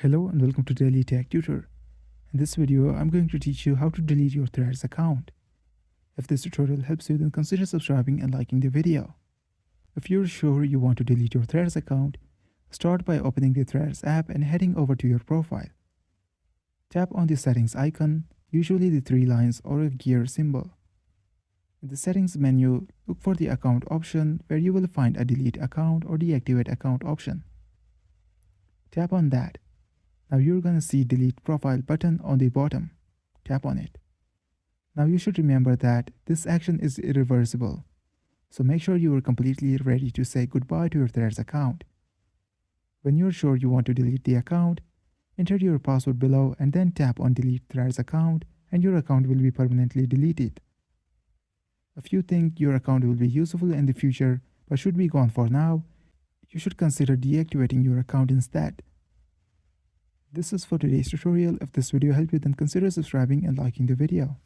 Hello and welcome to Daily Tech Tutor. In this video, I'm going to teach you how to delete your Threads account. If this tutorial helps you, then consider subscribing and liking the video. If you're sure you want to delete your Threads account, start by opening the Threads app and heading over to your profile. Tap on the settings icon, usually the three lines or a gear symbol. In the settings menu, look for the account option where you will find a delete account or deactivate account option. Tap on that. Now you're gonna see delete profile button on the bottom. Tap on it. Now you should remember that this action is irreversible. So make sure you are completely ready to say goodbye to your Threads account. When you're sure you want to delete the account, enter your password below and then tap on delete Threads account and your account will be permanently deleted. If you think your account will be useful in the future but should be gone for now, you should consider deactivating your account instead. This is for today's tutorial. If this video helped you, then consider subscribing and liking the video.